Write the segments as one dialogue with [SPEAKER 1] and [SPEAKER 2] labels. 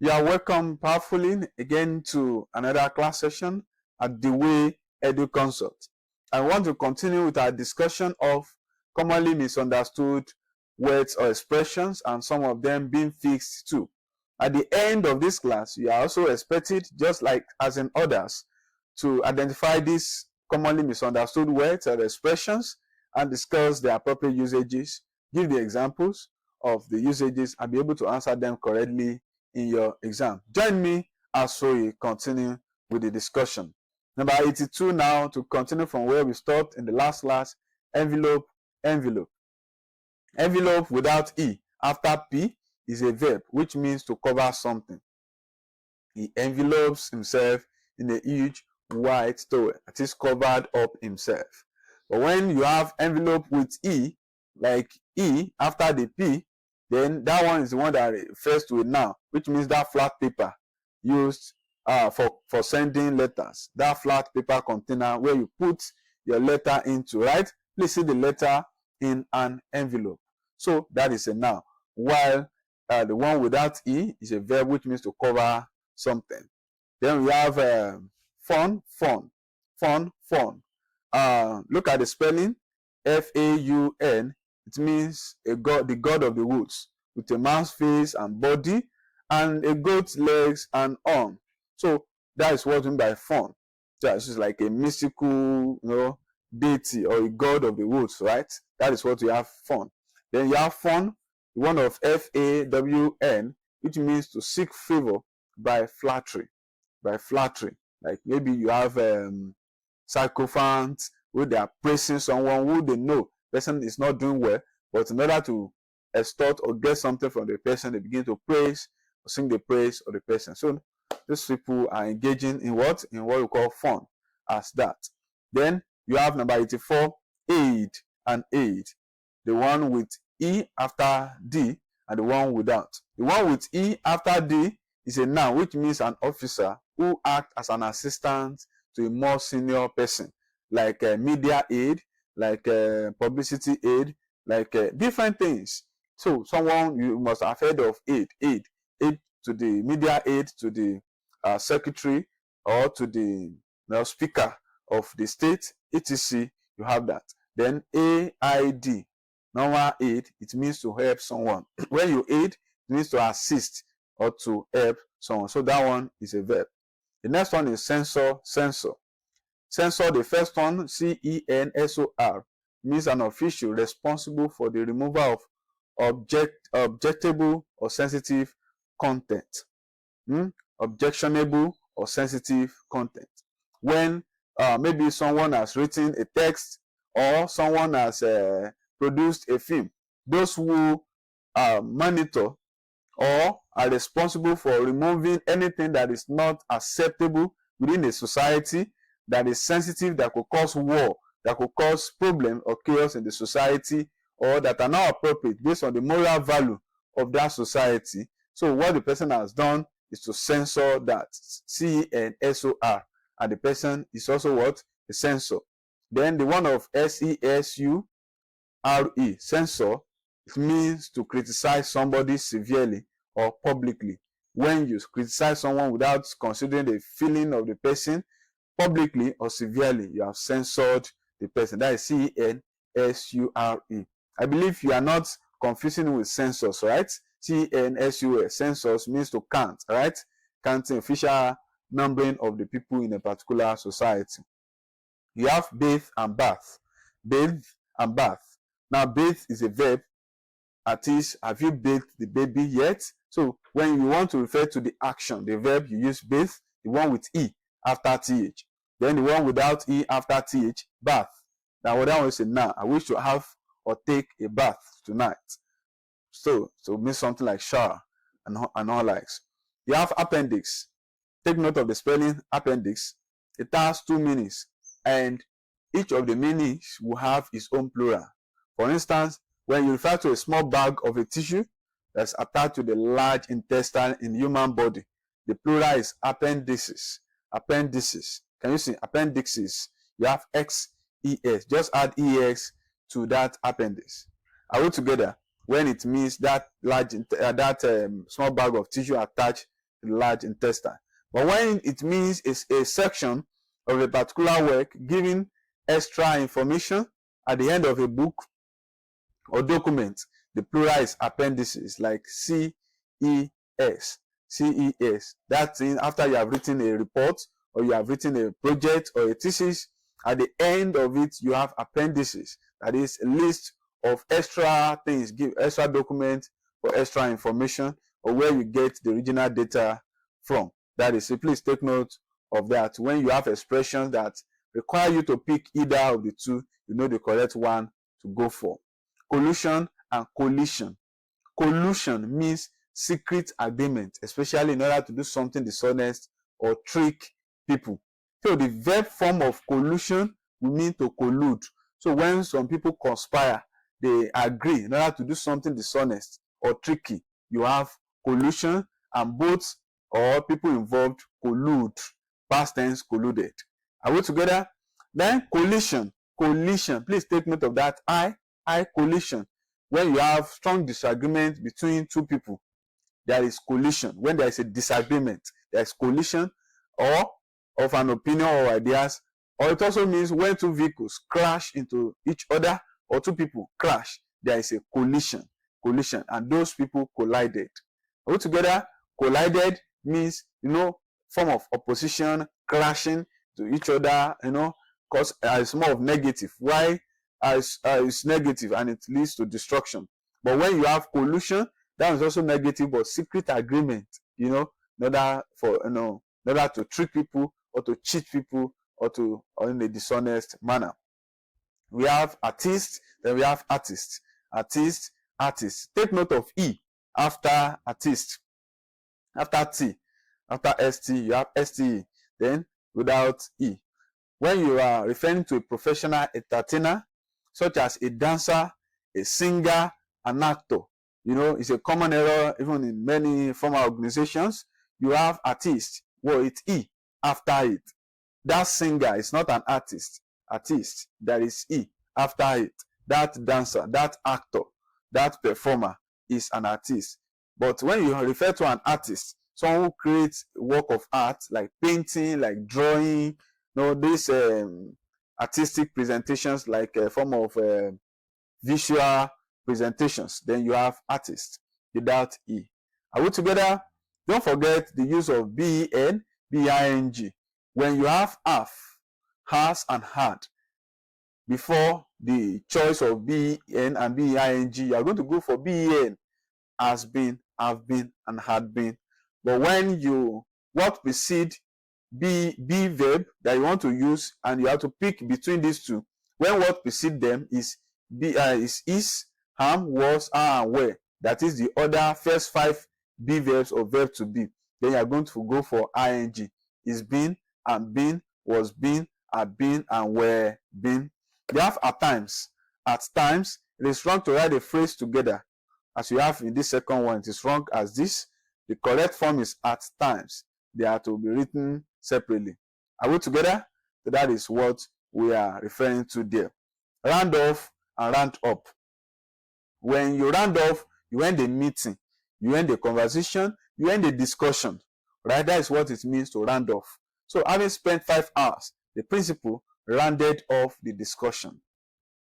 [SPEAKER 1] You are welcome powerfully again to another class session at The Way Edu Consult. I want to continue with our discussion of commonly misunderstood words or expressions and some of them being fixed too. At the end of this class, you are also expected, just like as in others, to identify these commonly misunderstood words or expressions and discuss the appropriate usages, give the examples of the usages, and be able to answer them correctly in your exam. Join me as we continue with the discussion. Number 82 now, to continue from where we stopped in the last class. Envelope, envelope. Envelope without E after P is a verb which means to cover something. He envelopes himself in a huge white towel that is covered up himself. But when you have envelope with E, like E after the P, then that one is the one that refers to a noun, which means that flat paper used for sending letters. That flat paper container where you put your letter into, right? Please see the letter in an envelope. So that is a noun. While the one without E is a verb which means to cover something. Then we have fun. Look at the spelling. F-A-U-N. It means a god, the god of the woods, with a man's face and body, and a goat's legs and arm. So that is what we mean by fun. So it's just like a mystical, deity or a god of the woods, right? That is what we have fun. Then you have fun, one of F-A-W-N, which means to seek favor by flattery. Like maybe you have sycophants who they are praising someone who they know person is not doing well, but in order to extort or get something from the person, they begin to praise or sing the praise of the person. So these people are engaging in what we call fun as that. Then you have number 84, aid and aid. The one with E after D and the one without. The one with E after D is a noun which means an officer who acts as an assistant to a more senior person, like media aid, like publicity aid, like different things. So someone you must have heard of aid to the media aid, to the secretary, or to the speaker of the state, etc. You have that. Then AID, normal aid, it means to help someone. When you aid, it means to assist or to help someone. So that one is a verb. The next one is censor. Censor, the first one, C-E-N-S-O-R, means an official responsible for the removal of objectable or sensitive content. Objectionable or sensitive content. When maybe someone has written a text or someone has produced a film, those who monitor or are responsible for removing anything that is not acceptable within a society, that is sensitive, that could cause war, that could cause problem or chaos in the society, or that are not appropriate based on the moral value of that society. So what the person has done is to censor that, C-E-N-S-O-R, and the person is also what? A censor. Then the one of S-E-S-U-R-E, censor, it means to criticize somebody severely or publicly. When you criticize someone without considering the feeling of the person, publicly or severely, you have censored the person. That is C-E-N-S-U-R-E. I believe you are not confusing with censors, right? C-E-N-S-U-S. Censors means to count, right? Counting, official numbering of the people in a particular society. You have bathe and bath. Bathe and bath. Now, bathe is a verb. At least, have you bathed the baby yet? So, when you want to refer to the action, the verb, you use bathe, the one with E after TH. Then the one without E after TH, bath. Now, what I want to say now, I wish to have or take a bath tonight. So means something like shower and all likes. You have appendix. Take note of the spelling appendix. It has two meanings, and each of the meanings will have its own plural. For instance, when you refer to a small bag of a tissue that's attached to the large intestine in the human body, the plural is appendices. Appendices. Can you see appendixes? You have X-E-S. Just add E-X to that appendix. Are we together? When it means that large, small bag of tissue attached the large intestine. But when it means it's a section of a particular work giving extra information at the end of a book or document, the plural is appendices, like CES. CES. That means after you have written a report or you have written a project or a thesis, at the end of it you have appendices. That is a list of extra things, give extra documents for extra information, or where you get the original data from. That is, please take note of that. When you have expressions that require you to pick either of the two, you know the correct one to go for. Collusion and collision. Collusion means secret agreement, especially in order to do something dishonest or trick people. So the verb form of collusion will mean to collude. So when some people conspire, they agree in order to do something dishonest or tricky, you have collusion, and both or people involved collude. Past tense, colluded. Are we together? Then collision. Collision. Please take note of that. I collision. When you have strong disagreement between two people, there is collision. When there is a disagreement, there is collision or of an opinion or ideas. Or it also means when two vehicles crash into each other or two people crash, there is a collision. Collision, and those people collided. Altogether, collided means, form of opposition, crashing to each other, because it's more of negative. Why? It's negative and it leads to destruction. But when you have collusion, that is also negative, but secret agreement, in order to trick people or to cheat people or in a dishonest manner. We have artist, then we have artist. Artist, artist. Take note of E after artist. After T, after ST, you have STE. Then without E. When you are referring to a professional entertainer, such as a dancer, a singer, an actor, it's a common error even in many formal organizations. You have artist, it's E after it. That singer is not an artist. Artist, there is E after it. That dancer, that actor, that performer is an artist. But when you refer to an artist, someone who creates work of art like painting, like drawing, these artistic presentations like a form of visual presentations, then you have artist without E. Are we together? Don't forget the use of BEN, BING. When you have have, has, and had before the choice of BEN and BING, you are going to go for BEN, has been, have been, and had been. But when what precede be verb that you want to use, and you have to pick between these two, when what precede them is is, am, was, are, and were, that is the other first 5 be verbs or verb to be, then you are going to go for ing. Is been, and been, was been, had been, and were been. They have at times. At times, it is wrong to write a phrase together as you have in this second one. It is wrong as this. The correct form is at times. They are to be written separately. Are we together? So that is what we are referring to there. Round off and round up. When you round off, you end the meeting, you end the conversation, you end the discussion. Right? That is what it means to round off. So having spent 5 hours, the principal rounded off the discussion.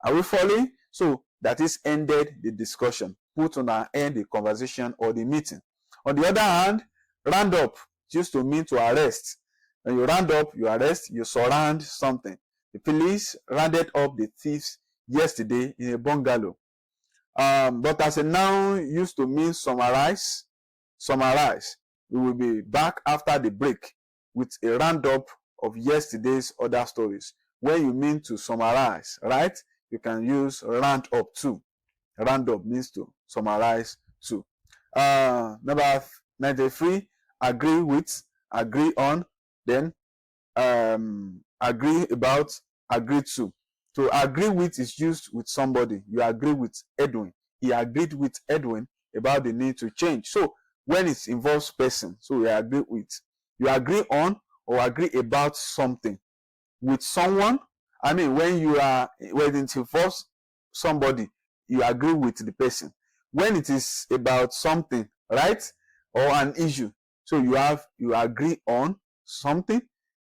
[SPEAKER 1] Are we following? So that is ended the discussion. Put on an end the conversation or the meeting. On the other hand, round up used to mean to arrest. When you round up, you arrest, you surround something. The police rounded up the thieves yesterday in a bungalow. But as a noun used to mean summarize. Summarize. We will be back after the break with a roundup of yesterday's other stories. When you mean to summarize, right, you can use round up too. Round up means to summarize too. Number 93, agree with, agree on, then agree about, agree to. To agree with is used with somebody. You agree with Edwin. He agreed with Edwin about the need to change. So when it involves person, so you agree with. You agree on or agree about something with someone. I mean, when it involves somebody, you agree with the person. When it is about something, right, or an issue, So you agree on something,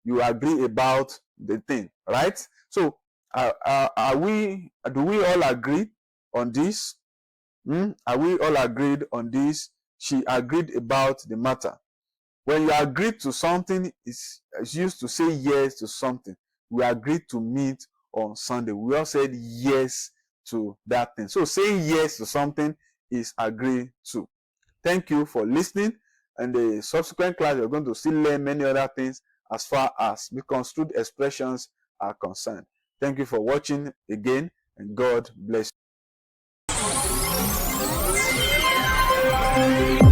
[SPEAKER 1] you agree about the thing, right? So do we all agree on this? Are we all agreed on this? She agreed about the matter. When you agree to something, it's used to say yes to something. We agreed to meet on Sunday. We all said yes to that thing. So saying yes to something is agree to. Thank you for listening. And the subsequent class, you're going to still learn many other things as far as misconstrued expressions are concerned. Thank you for watching again, and God bless you.